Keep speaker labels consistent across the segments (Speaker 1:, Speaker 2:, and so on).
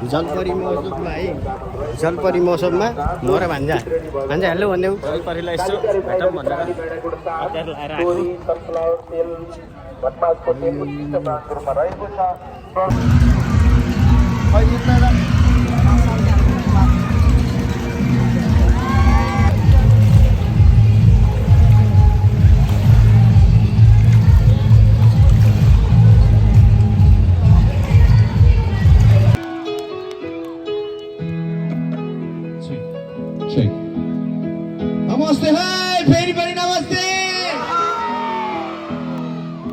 Speaker 1: जलपरी महोत्सवमा है जलपरी महोत्सवमा म र भान्जा हेलो भन्ने जलपरीलाई यसो भेटौँ भनेर अत्यार लाएर आएको
Speaker 2: नमस्ते है फेरि पनि नमस्ते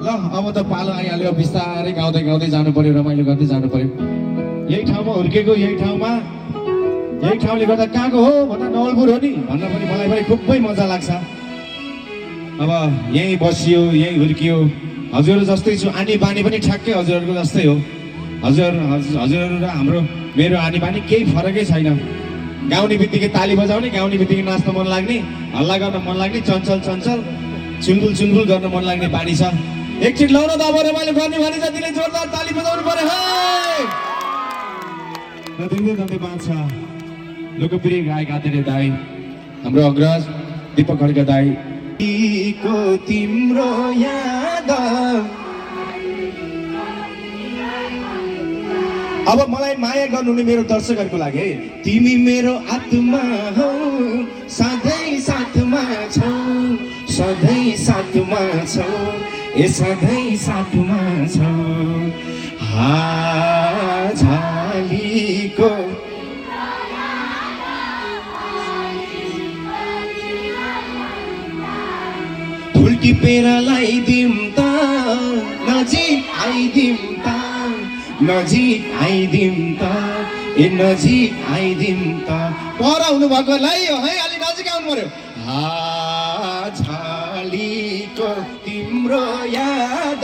Speaker 2: ल अब त पालो आइहाल्यो बिस्तारै गाउँदै गाउँदै जानु पर्यो रमाइलो गर्दै जानु पर्यो यही ठाउँमा हुर्केको यही ठाउँले गर्दा कहाँको हो भन्दा नवलपुर हो नि भन्न पनि मलाई पनि खुबै मजा लाग्छ अब यही बसियो यही हुर्कियो हजुर जस्तै छु आनी बानी पनि ठ्याक्कै हजुरहरूको जस्तै हो हजुरहरू र हाम्रो मेरो आनी बानी केही फरकै छैन गाउने बित्तिकै ताली बजाउने गाउने बित्तिकै नाच्न मन लाग्ने हल्ला गर्न मन लाग्ने चञ्चल चुलबुल गर्न मन लाग्ने बानी छ एकछिन लाउन त अब रमाइलो गर्ने भने जतिले जोरदार ताली बजाउनु पर्यो है धन्दै बाँच्छ लोकप्रिय गायक आदरणीय दाई हाम्रो अग्रज दीपक खड्का दाई को तिम्रो याद अब मलाई माया गर्नुहुने मेरो दर्शकहरूको लागि है तिमी मेरो आत्मा हौ सधैँ साथमा छौ सधैँ साथमा छौ ए सधैँ साथमा छौ झालीको फुल टिपेर लगाइदिउँ त नजिक आइदिउँ त नजिक आइदिउँ त ए नजिक आइदिउँ त पर आउनु भएकोलाई है अलि नजिक आउनु पर्यो झालीको तिम्रो याद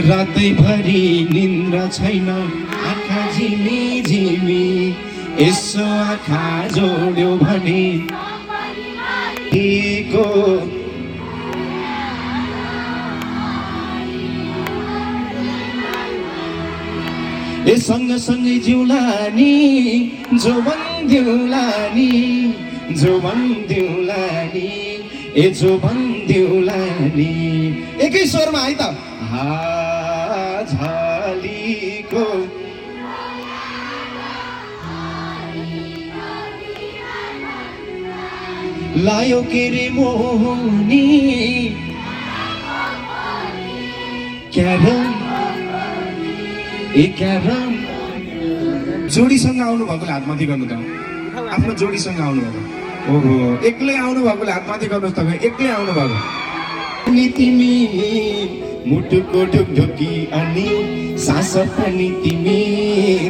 Speaker 2: रातैभरि निन्द्रा छैन आँखा झिमी झिमी यसो आँखा जोड्यो भने ए सँगसँगै जिउलानी जोबन दिउलानी ए जोबन दिउलानी एकै स्वरमा है त झालीको लायो के रे मोहनी क्यारम जोडीसँग आउनु भएकोले हात माथि गर्नु त आफ्नो जोडीसँग आउनु भएको ओहो एक्लै आउनु भएकोले हात माथि गर्नुहोस् तपाईँ एक्लै आउनु भएको तिमी मुटुको ढुकढुकी अनि सास पनि तिमी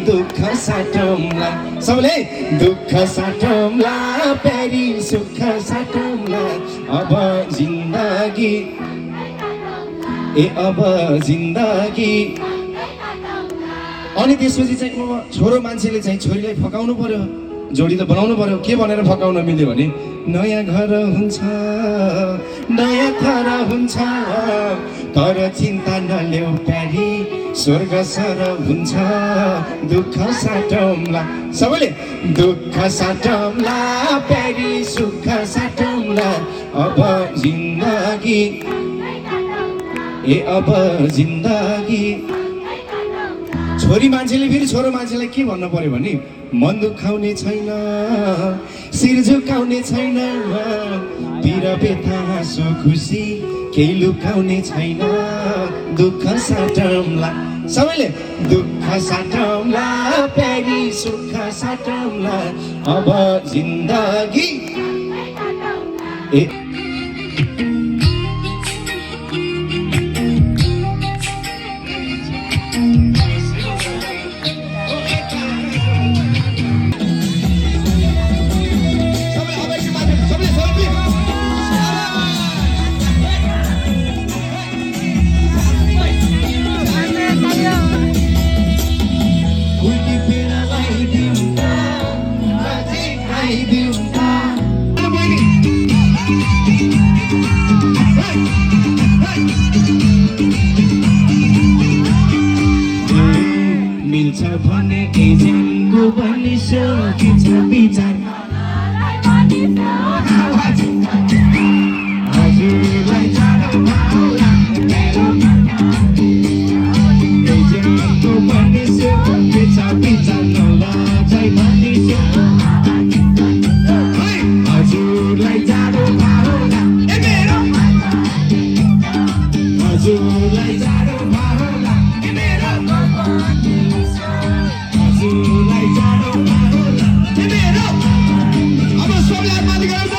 Speaker 2: दुःख साटौँला सबैले दुःख साटौँला प्यारी सुख साटौँला अब जिन्दगी अब जिन्दगी अनि त्यसपछि चाहिँ छोरो मान्छेले चाहिँ छोरीलाई फकाउनु पर्यो जोडी त बनाउनु पर्यो के भनेर फकाउन मिल्यो भने नयाँ घर हुन्छ नयाँ थर हुन्छ तर चिन्ता नल्याउ प्यारी स्वर्ग सर हुन्छ दुःख साटौँला सबैले दुःख साटौँला प्यारी सुख साटौँला अब जिन्दगी अब जिन्दगी छोरी मान्छेले फेरि छोरो मान्छेलाई के भन्नु पर्यो भने मन दुखाउने छैन शिर झुकाउने छैन पिर बेथा हाँसो खुसी केही लुकाउने छैन दुःख साटौँला सबैले दुःख साटौँला प्यारी सुख साटौँला अब जिन्दगी मिल्छ भने एजेन्टको बनिसकेछ विचार हजुरलाई जाडो पाउला एजेन्टको बनिसकेछ विचार नलजाइ भनिसो हजुरलाई जाडो पाउला ए मेरो हजुरलाई जाडो पाउला ए मेरो हजुरलाई जाडो पाउला ए मेरो अब सबैलाई माथि गर्छ